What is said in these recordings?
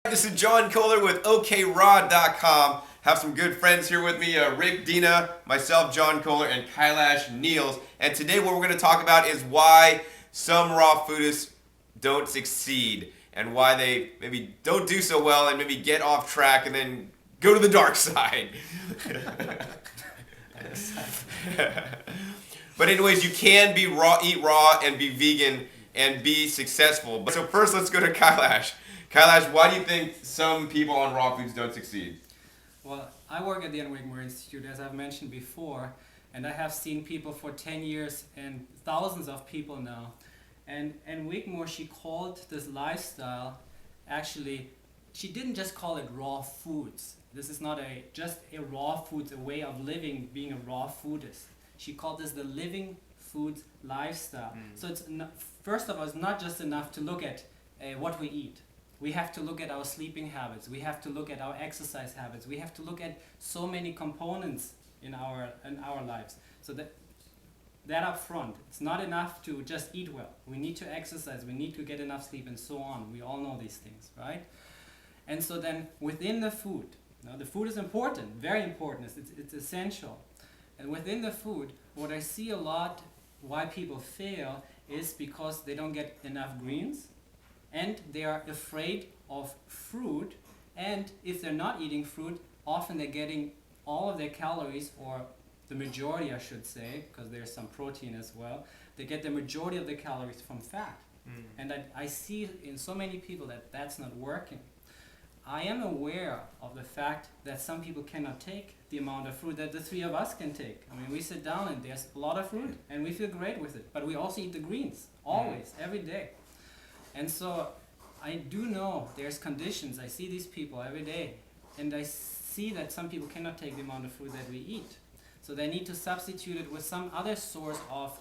This is John Kohler with OKRod.com. Have some good friends here with me, Rick Dina, myself, John Kohler, and Kailash Niels. And today what we're going to talk about is why some raw foodists don't succeed and why they maybe don't do so well and maybe get off track and then go to the dark side. But anyways, you can eat raw and be vegan and be successful. So first, let's go to Kailash. Kailash, why do you think some people on raw foods don't succeed? Well, I work at the Ann Wigmore Institute, as I've mentioned before, and I have seen people for 10 years and thousands of people now. And Wigmore, she called this lifestyle, actually, she didn't just call it raw foods. This is not just a raw foods, a way of living, being a raw foodist. She called this the living foods lifestyle. So first of all, it's not just enough to look at what we eat. We have to look at our sleeping habits. We have to look at our exercise habits. We have to look at so many components in our lives. So that up front, it's not enough to just eat well. We need to exercise. We need to get enough sleep, and so on. We all know these things, right? And so then within the food, now the food is important, very important. It's essential. And within the food, what I see a lot why people fail is because they don't get enough greens, and they are afraid of fruit, and if they're not eating fruit, often they're getting all of their calories, or the majority I should say, because there's some protein as well, they get the majority of the calories from fat. And I see in so many people that that's not working. I am aware of the fact that some people cannot take the amount of fruit that the three of us can take. I mean, we sit down and there's a lot of fruit and we feel great with it, but we also eat the greens, always, every day. And so I do know there's conditions. I see these people every day, and I see that some people cannot take the amount of food that we eat. So they need to substitute it with some other source of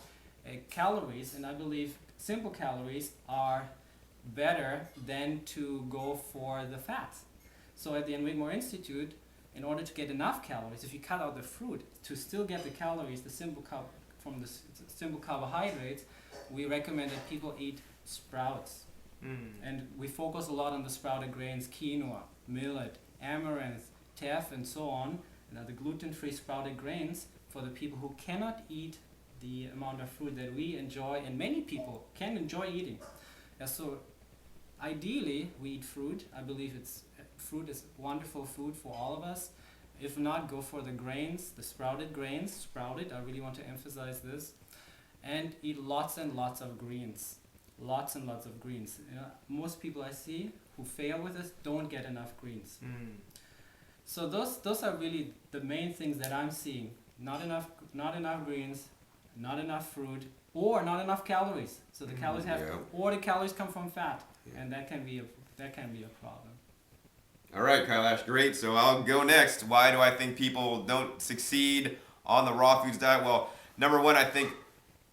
calories, and I believe simple calories are better than to go for the fats. So at the Ann Wigmore Institute, in order to get enough calories, if you cut out the fruit, to still get the calories, from the simple carbohydrates, we recommend that people eat sprouts. And we focus a lot on the sprouted grains, quinoa, millet, amaranth, teff, and so on, and the gluten-free sprouted grains for the people who cannot eat the amount of fruit that we enjoy, and many people can enjoy eating. So ideally, we eat fruit. I believe fruit is wonderful food for all of us. If not, go for the grains, the sprouted grains, sprouted, I really want to emphasize this, and eat lots and lots of greens. Lots and lots of greens. Most people I see who fail with this don't get enough greens. So those are really the main things that I'm seeing. Not enough greens, not enough fruit, or not enough calories. So the calories or the calories come from fat, and that can be a problem. All right, Kailash, great. So I'll go next. Why do I think people don't succeed on the raw foods diet? Well, number one, I think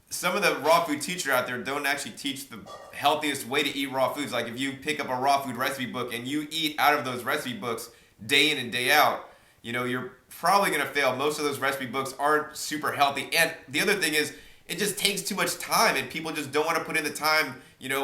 some of the raw food teachers out there don't actually teach the healthiest way to eat raw foods. Like if you pick up a raw food recipe book and you eat out of those recipe books day in and day out, you're probably going to fail. Most of those recipe books aren't super healthy. And the other thing is, it just takes too much time, and people just don't want to put in the time,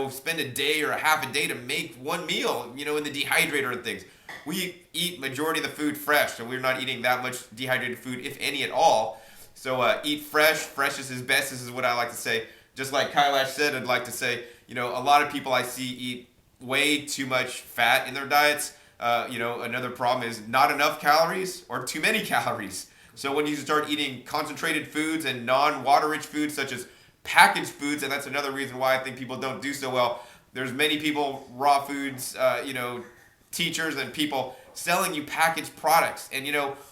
spend a day or a half a day to make one meal, in the dehydrator and things. We eat majority of the food fresh, so we're not eating that much dehydrated food, if any at all. So eat fresh. Fresh is best. This is what I like to say. Just like Kailash said, I'd like to say, a lot of people I see eat way too much fat in their diets. Another problem is not enough calories or too many calories. So when you start eating concentrated foods and non-water-rich foods such as packaged foods, and that's another reason why I think people don't do so well. There's many people, raw foods, teachers and people selling you packaged products. And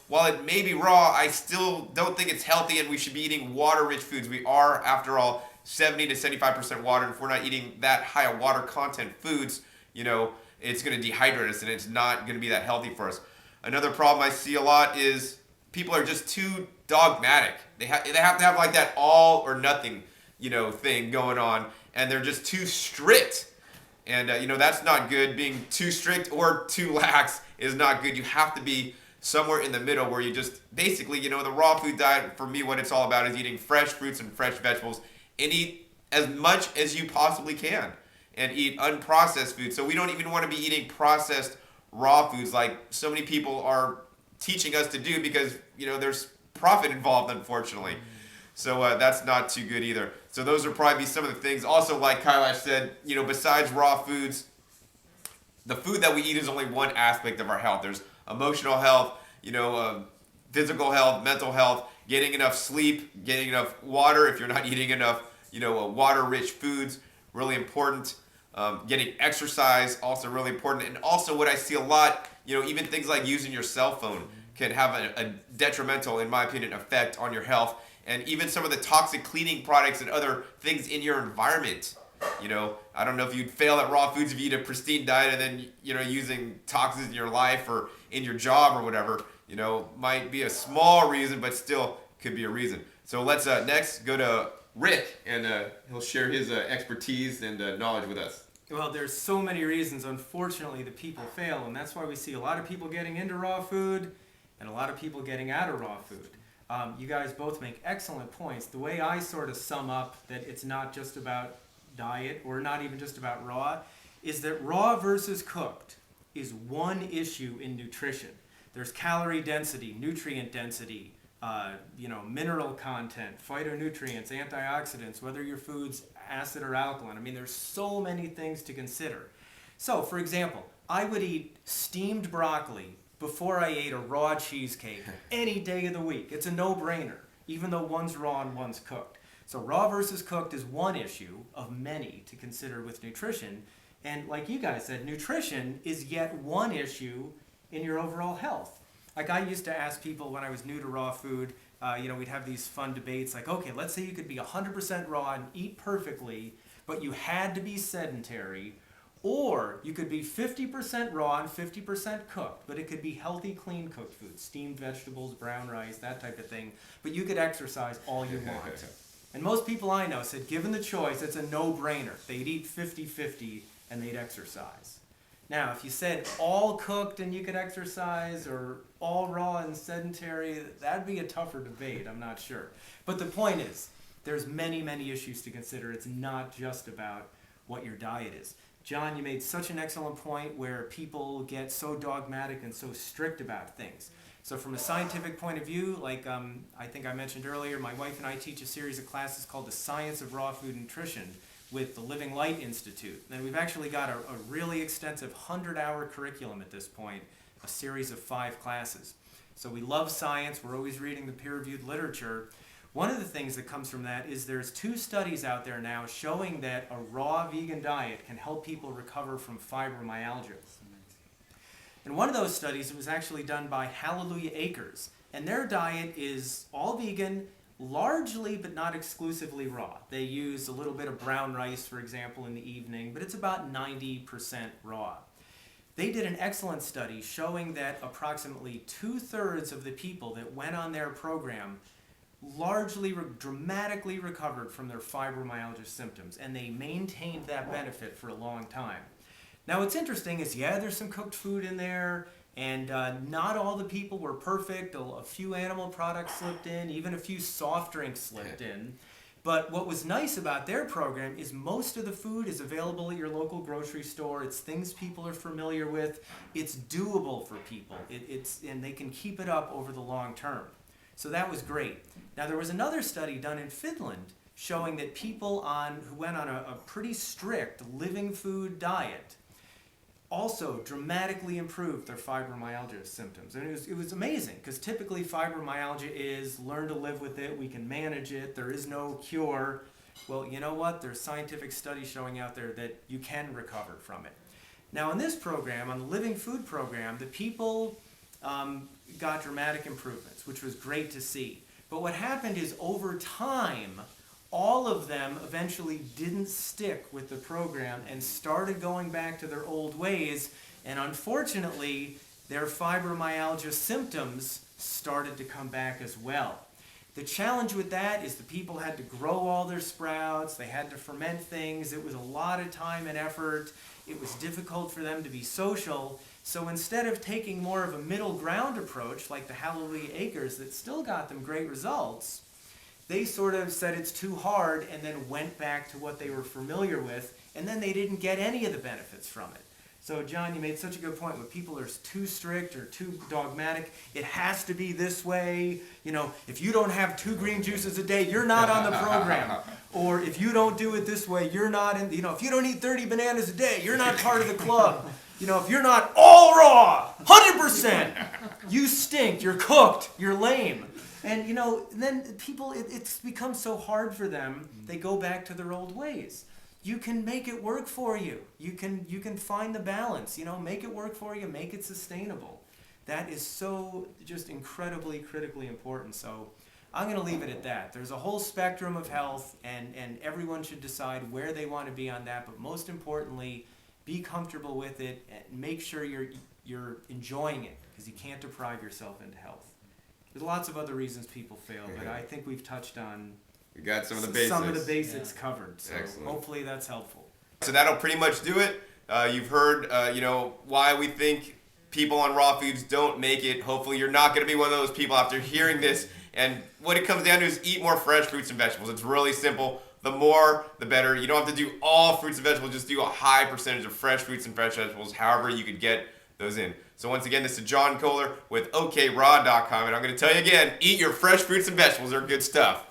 while it may be raw, I still don't think it's healthy, and we should be eating water-rich foods. We are, after all, 70 to 75% water. And if we're not eating that high of water content foods, it's going to dehydrate us, and it's not going to be that healthy for us. Another problem I see a lot is people are just too dogmatic. They have to have like that all or nothing, thing going on, and they're just too strict. And, that's not good. Being too strict or too lax is not good. You have to be somewhere in the middle where you just basically, the raw food diet, for me, what it's all about is eating fresh fruits and fresh vegetables and eat as much as you possibly can and eat unprocessed food. So we don't even want to be eating processed raw foods like so many people are teaching us to do, because there's profit involved, unfortunately. So that's not too good either. So those would probably be some of the things. Also, like Kailash said, besides raw foods, the food that we eat is only one aspect of our health. There's emotional health, physical health, mental health, getting enough sleep, getting enough water if you're not eating enough, water-rich foods, really important. Getting exercise, also really important. And also what I see a lot, even things like using your cell phone can have a detrimental, in my opinion, effect on your health. And even some of the toxic cleaning products and other things in your environment. I don't know if you'd fail at raw foods if you eat a pristine diet and then, using toxins in your life or in your job or whatever, might be a small reason, but still could be a reason. So let's next go to Rick, and he'll share his expertise and knowledge with us. Well, there's so many reasons, unfortunately, that people fail, and that's why we see a lot of people getting into raw food and a lot of people getting out of raw food. You guys both make excellent points. The way I sort of sum up that it's not just about diet, or not even just about raw, is that raw versus cooked is one issue in nutrition. There's calorie density, nutrient density, mineral content, phytonutrients, antioxidants, whether your food's acid or alkaline. I mean, there's so many things to consider. So, for example, I would eat steamed broccoli before I ate a raw cheesecake any day of the week. It's a no-brainer, even though one's raw and one's cooked. So raw versus cooked is one issue of many to consider with nutrition. And like you guys said, nutrition is yet one issue in your overall health. Like I used to ask people when I was new to raw food, we'd have these fun debates like, okay, let's say you could be 100% raw and eat perfectly, but you had to be sedentary, or you could be 50% raw and 50% cooked, but it could be healthy, clean cooked food, steamed vegetables, brown rice, that type of thing, but you could exercise all you want. And most people I know said, given the choice, it's a no-brainer. They'd eat 50-50 and they'd exercise. Now, if you said all cooked and you could exercise, or all raw and sedentary, that'd be a tougher debate, I'm not sure. But the point is, there's many, many issues to consider. It's not just about what your diet is. John, you made such an excellent point where people get so dogmatic and so strict about things. So from a scientific point of view, like I think I mentioned earlier, my wife and I teach a series of classes called The Science of Raw Food Nutrition with the Living Light Institute. And we've actually got a really extensive 100-hour curriculum at this point, a series of 5 classes. So we love science. We're always reading the peer-reviewed literature. One of the things that comes from that is there's 2 studies out there now showing that a raw vegan diet can help people recover from fibromyalgia. And one of those studies was actually done by Hallelujah Acres. And their diet is all vegan, largely but not exclusively raw. They use a little bit of brown rice, for example, in the evening, but it's about 90% raw. They did an excellent study showing that approximately 2/3 of the people that went on their program largely dramatically recovered from their fibromyalgia symptoms, and they maintained that benefit for a long time. Now what's interesting is, there's some cooked food in there, and not all the people were perfect. A few animal products slipped in, even a few soft drinks slipped in. But what was nice about their program is most of the food is available at your local grocery store. It's things people are familiar with. It's doable for people. And they can keep it up over the long term. So that was great. Now there was another study done in Finland showing that people who went on a pretty strict living food diet also dramatically improved their fibromyalgia symptoms. And it was amazing, because typically fibromyalgia is learn to live with it, we can manage it, there is no cure. Well, you know what? There's scientific studies showing out there that you can recover from it. Now in this program, on the Living Food program, the people got dramatic improvements, which was great to see. But what happened is, over time, all of them eventually didn't stick with the program and started going back to their old ways, and unfortunately their fibromyalgia symptoms started to come back as well. The challenge with that is the people had to grow all their sprouts, they had to ferment things, it was a lot of time and effort, it was difficult for them to be social. So instead of taking more of a middle ground approach like the Hallelujah Acres that still got them great results, they sort of said it's too hard and then went back to what they were familiar with, and then they didn't get any of the benefits from it. So John, you made such a good point. When people are too strict or too dogmatic, it has to be this way. You know, if you don't have 2 green juices a day, you're not on the program. Or if you don't do it this way, you're not in, you know, if you don't eat 30 bananas a day, you're not part of the club. You know, if you're not all raw, 100%, you stink, you're cooked, you're lame. And, you know, then people, it's become so hard for them, they go back to their old ways. You can make it work for you. You can find the balance, you know, make it work for you, make it sustainable. That is so just incredibly, critically important. So I'm going to leave it at that. There's a whole spectrum of health, and everyone should decide where they want to be on that. But most importantly, be comfortable with it and make sure you're enjoying it, because you can't deprive yourself into health. There's lots of other reasons people fail, but I think we've touched on We got some of the basics covered. So Excellent. hopefully that's helpful. So that'll pretty much do it. You've heard, you know, why we think people on raw foods don't make it. Hopefully you're not going to be one of those people after hearing this. And what it comes down to is eat more fresh fruits and vegetables. It's really simple. The more, the better. You don't have to do all fruits and vegetables. Just do a high percentage of fresh fruits and fresh vegetables, however you could get those in. So once again, this is John Kohler with OKRaw.com. And I'm going to tell you again, eat your fresh fruits and vegetables. They're good stuff.